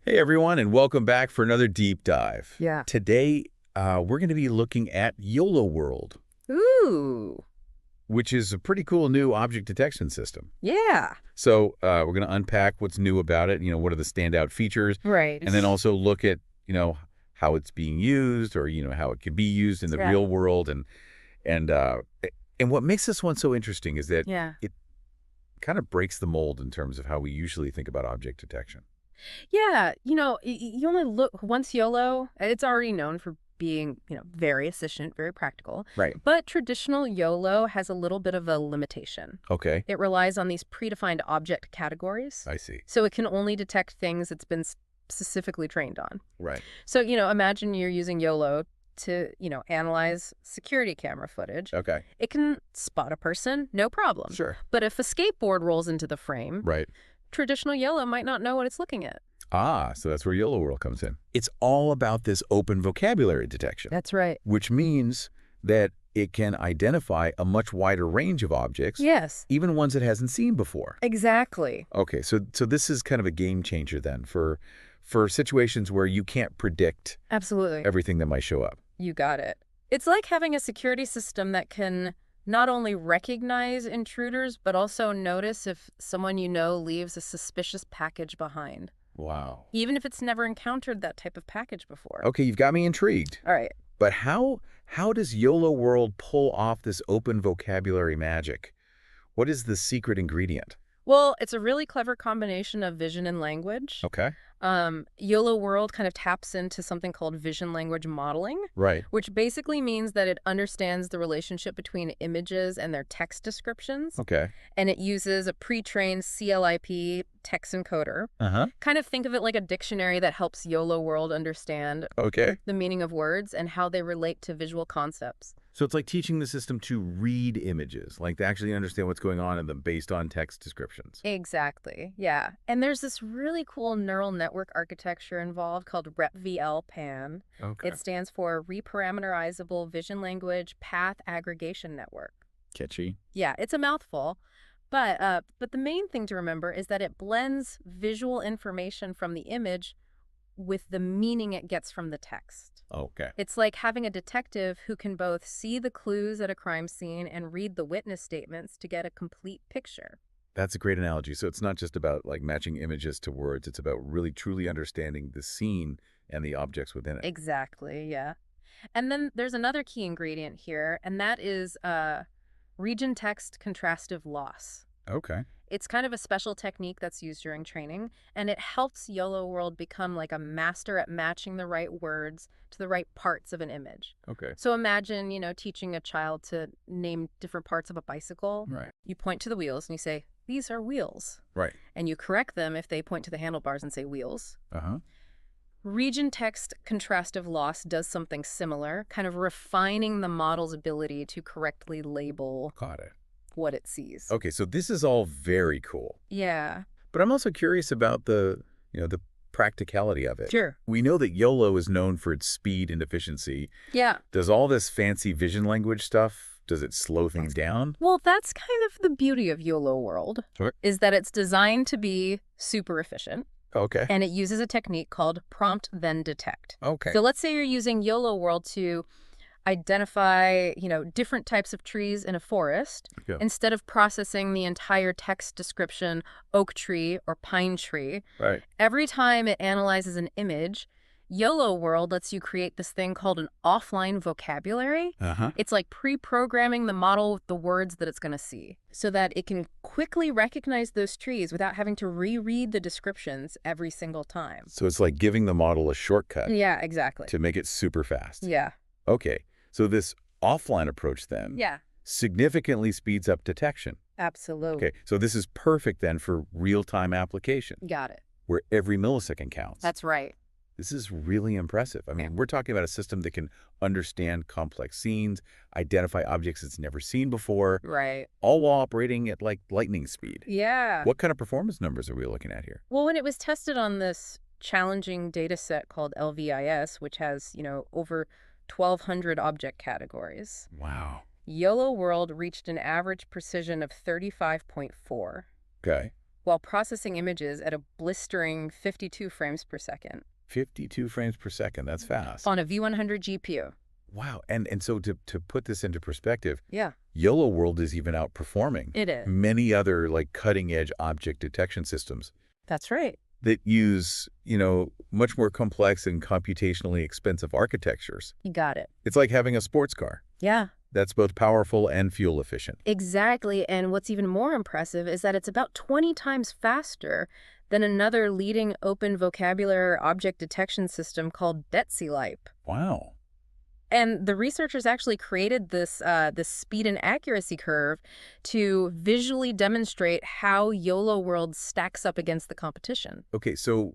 Hey everyone, and welcome back for another deep dive. Yeah. Today, we're going to be looking at YOLO World, Ooh. which is a pretty cool new object detection system. Yeah. So we're going to unpack what's new about it, what are the standout features, Right. and then also look at, how it's being used or, how it can be used in the Yeah. real world. And what makes this one so interesting is that Yeah. it kind of breaks the mold in terms of how we usually think about object detection. Yeah. You only look once YOLO, it's already known for being, very efficient, very practical. Right. But traditional YOLO has a little bit of a limitation. Okay. It relies on these predefined object categories. I see. So it can only detect things it's been specifically trained on. Right. So, imagine you're using YOLO to, analyze security camera footage. Okay. It can spot a person, no problem. Sure. But if a skateboard rolls into the frame, Right. traditional YOLO might not know what it's looking at. Ah, so that's where YOLO World comes in. It's all about this open vocabulary detection, That's right. which means that it can identify a much wider range of objects, Yes, even ones it hasn't seen before. exactly. Okay, so this is kind of a game changer then for situations where you can't predict Absolutely. everything that might show up. You got it. It's like having a security system that can not only recognize intruders, but also notice if someone leaves a suspicious package behind, Wow. even if it's never encountered that type of package before. Okay, you've got me intrigued. All right. But how does YOLO World pull off this open vocabulary magic? What is the secret ingredient? Well, it's a really clever combination of vision and language. Okay. YOLO World kind of taps into something called vision language modeling, Right. which basically means that it understands the relationship between images and their text descriptions. Okay. And it uses a pre-trained CLIP text encoder. Uh-huh. Kind of think of it like a dictionary that helps YOLO World understand Okay. the meaning of words and how they relate to visual concepts. So it's like teaching the system to read images, like to actually understand what's going on in them based on text descriptions. Exactly, yeah. And there's this really cool neural network architecture involved called RepVL-PAN. Okay. It stands for Reparameterizable Vision Language Path Aggregation Network. Catchy. Yeah, it's a mouthful. But the main thing to remember is that it blends visual information from the image with the meaning it gets from the text. Okay. It's like having a detective who can both see the clues at a crime scene and read the witness statements to get a complete picture. That's a great analogy. So it's not just about like matching images to words. It's about really truly understanding the scene and the objects within it. Exactly, yeah. And then there's another key ingredient here, and that is region text contrastive loss. Okay. It's kind of a special technique that's used during training, and it helps YOLO World become like a master at matching the right words to the right parts of an image. Okay. So imagine, teaching a child to name different parts of a bicycle. Right. You point to the wheels and you say, "These are wheels." Right. And you correct them if they point to the handlebars and say wheels. Uh-huh. Region text contrastive loss does something similar, kind of refining the model's ability to correctly label Got it. what it sees. Okay, so this is all very cool. Yeah. But I'm also curious about the practicality of it. Sure. We know that YOLO is known for its speed and efficiency. Yeah. Does all this fancy vision language stuff, does it slow things down? Well, that's kind of the beauty of YOLO World, Sure. is that it's designed to be super efficient, Okay. and it uses a technique called prompt then detect. Okay. So let's say you're using YOLO World to identify, different types of trees in a forest. Yeah. Instead of processing the entire text description, oak tree or pine tree, Right. every time it analyzes an image, YOLO World lets you create this thing called an offline vocabulary. Uh-huh. It's like pre-programming the model with the words that it's going to see so that it can quickly recognize those trees without having to reread the descriptions every single time. So it's like giving the model a shortcut Yeah, exactly. to make it super fast. Yeah. Okay. So this offline approach then Yeah, significantly speeds up detection. absolutely. Okay. So this is perfect then for real-time application Got it. where every millisecond counts. That's right. This is really impressive. I mean, we're talking about a system that can understand complex scenes, identify objects it's never seen before, Right. all while operating at like lightning speed. Yeah. What kind of performance numbers are we looking at here? Well, when it was tested on this challenging data set called LVIS, which has, over 1,200 object categories, Wow. YOLO World reached an average precision of 35.4. Okay. while processing images at a blistering 52 frames per second 52 frames per second. That's fast. on a V100 GPU. Wow. And so to put this into perspective, Yeah, YOLO World is even outperforming it is. many other like cutting-edge object detection systems That's right. that use, much more complex and computationally expensive architectures. You got it. It's like having a sports car Yeah, that's both powerful and fuel efficient. exactly. And what's even more impressive is that it's about 20 times faster than another leading open vocabulary object detection system called DetSeLipe. Wow. And the researchers actually created this speed and accuracy curve to visually demonstrate how YOLO World stacks up against the competition. Okay, so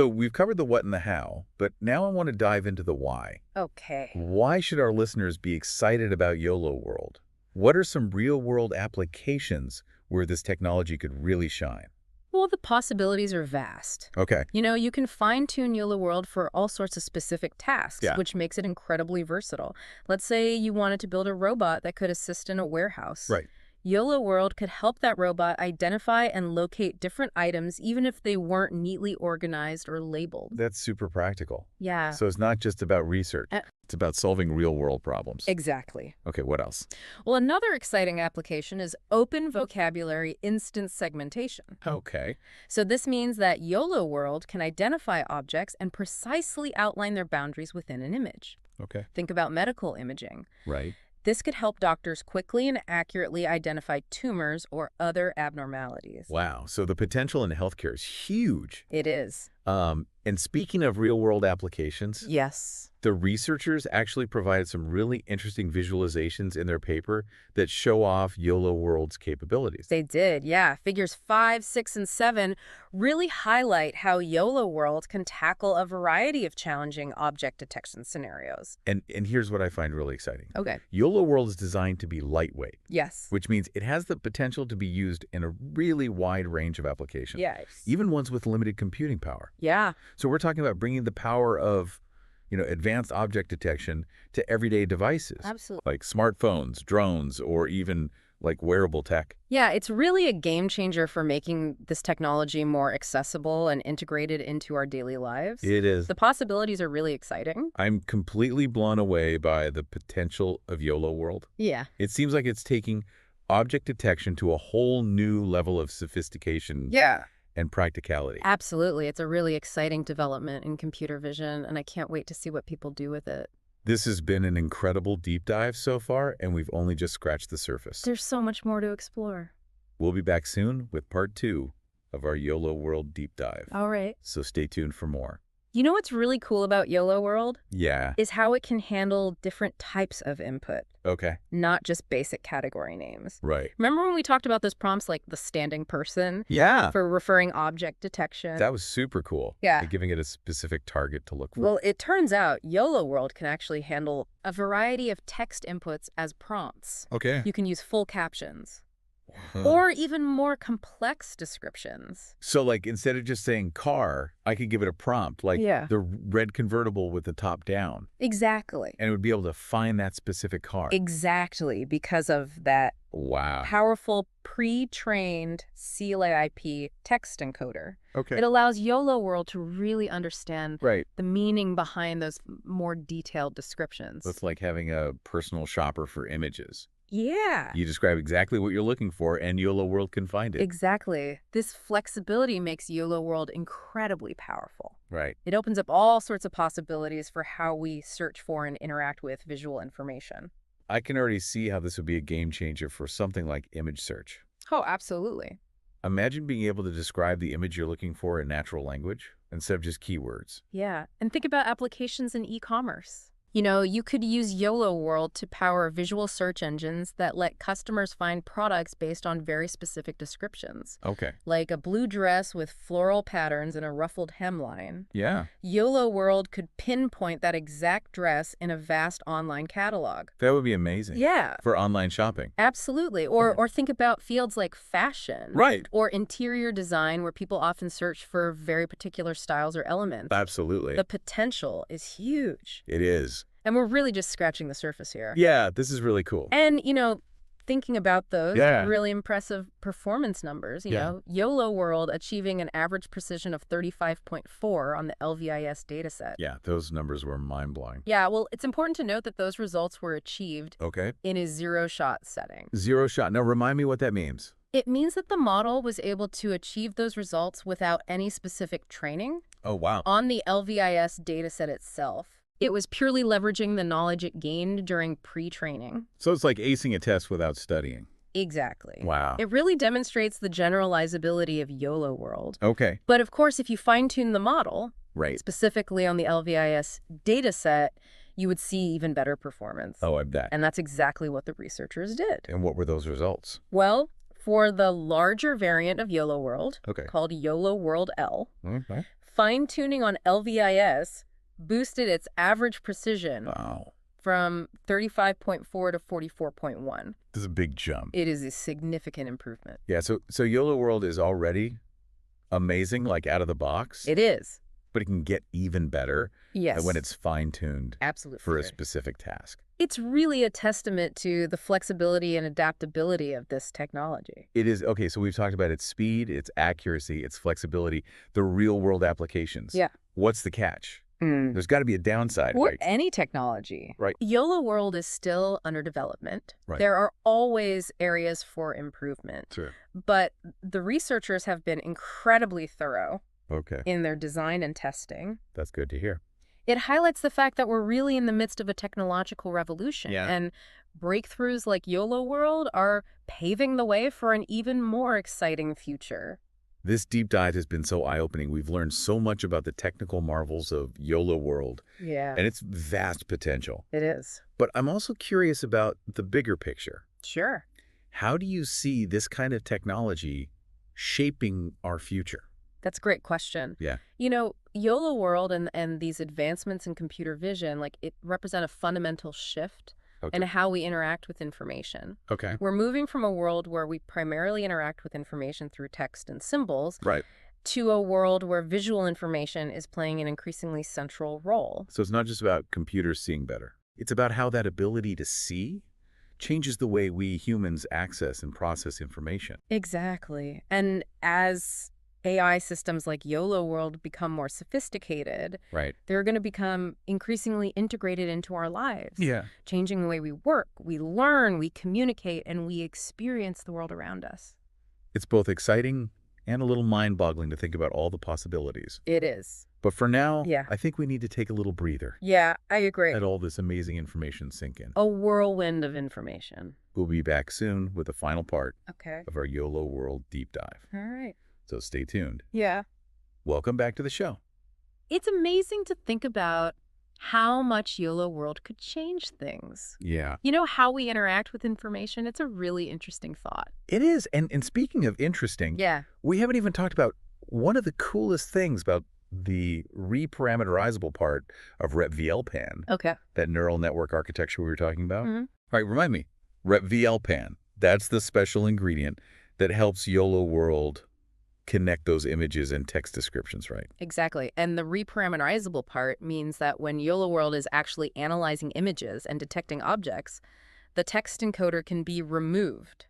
we've covered the what and the how, but now I want to dive into the why. Okay. Why should our listeners be excited about YOLO World? What are some real-world applications where this technology could really shine? Well, the possibilities are vast. Okay. You can fine-tune YOLO World for all sorts of specific tasks, Yeah. which makes it incredibly versatile. Let's say you wanted to build a robot that could assist in a warehouse. Right. YOLO World could help that robot identify and locate different items even if they weren't neatly organized or labeled. That's super practical. Yeah. So it's not just about research. Uh, It's about solving real-world problems. Exactly. Okay, what else? Well, another exciting application is open vocabulary instance segmentation. Okay. So this means that YOLO World can identify objects and precisely outline their boundaries within an image. Okay. Think about medical imaging. Right. This could help doctors quickly and accurately identify tumors or other abnormalities. Wow. So the potential in healthcare is huge. It is. And speaking of real-world applications, Yes. the researchers actually provided some really interesting visualizations in their paper that show off YOLO World's capabilities. They did, yeah. Figures 5, 6, and 7 really highlight how YOLO World can tackle a variety of challenging object detection scenarios. And here's what I find really exciting. Okay. YOLO World is designed to be lightweight, Yes. which means it has the potential to be used in a really wide range of applications, Yes. even ones with limited computing power. Yeah. So we're talking about bringing the power of, advanced object detection to everyday devices, Absolutely. like smartphones, drones, or even like wearable tech. Yeah, it's really a game changer for making this technology more accessible and integrated into our daily lives. It is. The possibilities are really exciting. I'm completely blown away by the potential of YOLO World. Yeah. It seems like it's taking object detection to a whole new level of sophistication Yeah. and practicality. Absolutely. It's a really exciting development in computer vision, and I can't wait to see what people do with it. This has been an incredible deep dive so far, and we've only just scratched the surface. There's so much more to explore. We'll be back soon with part 2 of our YOLO World deep dive. All right. So stay tuned for more. You know what's really cool about YOLO World? Yeah. Is how it can handle different types of input, Okay. not just basic category names. Right. Remember when we talked about those prompts like the standing person Yeah. for referring object detection? That was super cool. Yeah. Like giving it a specific target to look for. Well, it turns out YOLO World can actually handle a variety of text inputs as prompts. Okay. You can use full captions Huh. or even more complex descriptions. So like instead of just saying car, I could give it a prompt like Yeah. the red convertible with the top down, Exactly. and it would be able to find that specific car. Exactly, because of that Wow. powerful pre-trained CLAIP text encoder. Okay. It allows YOLO World to really understand Right. the meaning behind those more detailed descriptions. So it's like having a personal shopper for images. Yeah. You describe exactly what you're looking for, and YOLO World can find it. Exactly. This flexibility makes YOLO World incredibly powerful. Right. It opens up all sorts of possibilities for how we search for and interact with visual information. I can already see how this would be a game changer for something like image search. Oh, absolutely. Imagine being able to describe the image you're looking for in natural language instead of just keywords. Yeah. And think about applications in e-commerce. You could use YOLO World to power visual search engines that let customers find products based on very specific descriptions, Okay. like a blue dress with floral patterns and a ruffled hemline. Yeah. YOLO World could pinpoint that exact dress in a vast online catalog. That would be amazing. Yeah, For online shopping. absolutely. Or think about fields like fashion. Right. Or interior design, where people often search for very particular styles or elements. Absolutely. The potential is huge. It is. And we're really just scratching the surface here. Yeah, this is really cool. And, thinking about those Yeah. really impressive performance numbers, Yeah. YOLO World achieving an average precision of 35.4 on the LVIS dataset. Yeah, those numbers were mind-blowing. Yeah, well, it's important to note that those results were achieved Okay. in a zero-shot setting. Zero shot. Now, remind me what that means. It means that the model was able to achieve those results without any specific training Oh, wow. on the LVIS dataset itself. It was purely leveraging the knowledge it gained during pre-training. So it's like acing a test without studying. Exactly. Wow. It really demonstrates the generalizability of YOLO World. Okay. But of course, if you fine-tune the model, Right. specifically on the LVIS dataset, you would see even better performance. Oh, I bet. And that's exactly what the researchers did. And what were those results? Well, for the larger variant of YOLO World, Okay. called YOLO World L, Okay. fine-tuning on LVIS boosted its average precision Wow. from 35.4 to 44.1. This is a big jump. It is a significant improvement. Yeah, so YOLO World is already amazing, like out of the box, It is. but it can get even better Yes. when it's fine-tuned absolutely for a right. specific task. It's really a testament to the flexibility and adaptability of this technology. It is, okay, so we've talked about its speed, its accuracy, its flexibility, the real-world applications. Yeah. What's the catch? There's got to be a downside, Or right? any technology. Right. YOLO World is still under development. Right. There are always areas for improvement. Sure. But the researchers have been incredibly thorough Okay, in their design and testing. that's good to hear. It highlights the fact that we're really in the midst of a technological revolution. Yeah. And breakthroughs like YOLO World are paving the way for an even more exciting future. This deep dive has been so eye-opening. We've learned so much about the technical marvels of YOLO World Yeah, and its vast potential. it is. But I'm also curious about the bigger picture. Sure. How do you see this kind of technology shaping our future? That's a great question. Yeah. YOLO World and these advancements in computer vision, it represent a fundamental shift in how we interact with information. Okay. We're moving from a world where we primarily interact with information through text and symbols Right. to a world where visual information is playing an increasingly central role. So it's not just about computers seeing better. It's about how that ability to see changes the way we humans access and process information. Exactly. And as AI systems like YOLO World become more sophisticated, Right. they're going to become increasingly integrated into our lives, Yeah. changing the way we work, we learn, we communicate, and we experience the world around us. It's both exciting and a little mind-boggling to think about all the possibilities. It is. But for now, Yeah. I think we need to take a little breather. Yeah, I agree. Let all this amazing information sink in. A whirlwind of information. We'll be back soon with the final part Okay. of our YOLO World deep dive. All right. So stay tuned. Yeah. Welcome back to the show. It's amazing to think about how much YOLO World could change things. Yeah. How we interact with information. It's a really interesting thought. It is. And speaking of interesting, Yeah. we haven't even talked about one of the coolest things about the reparameterizable part of RepVLPAN, Okay. that neural network architecture we were talking about. Mhm. All right, remind me. RepVLPAN, that's the special ingredient that helps YOLO World connect those images and text descriptions, right? Exactly. And the reparameterizable part means that when YOLO World is actually analyzing images and detecting objects, the text encoder can be removed.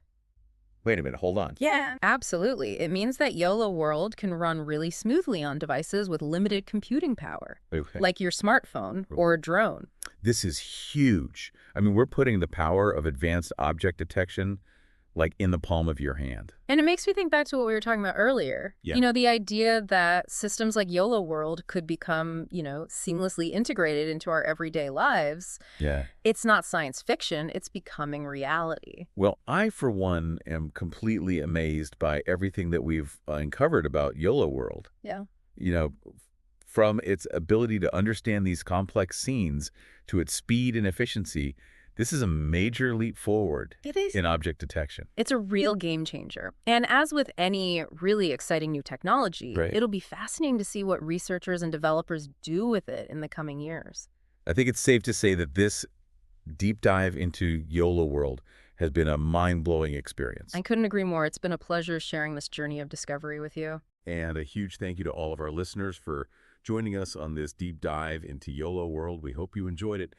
Wait a minute, hold on. Yeah. Absolutely. It means that YOLO World can run really smoothly on devices with limited computing power, Okay. like your smartphone or a drone. This is huge. I mean, we're putting the power of advanced object detection like in the palm of your hand. And it makes me think back to what we were talking about earlier. Yeah. The idea that systems like YOLO World could become, seamlessly integrated into our everyday lives. Yeah. It's not science fiction. It's becoming reality. Well, I, for one, am completely amazed by everything that we've uncovered about YOLO World. Yeah. From its ability to understand these complex scenes to its speed and efficiency, this is a major leap forward It is. in object detection. It's a real game changer. And as with any really exciting new technology, Right. it'll be fascinating to see what researchers and developers do with it in the coming years. I think it's safe to say that this deep dive into YOLO World has been a mind-blowing experience. I couldn't agree more. It's been a pleasure sharing this journey of discovery with you. And a huge thank you to all of our listeners for joining us on this deep dive into YOLO World. We hope you enjoyed it.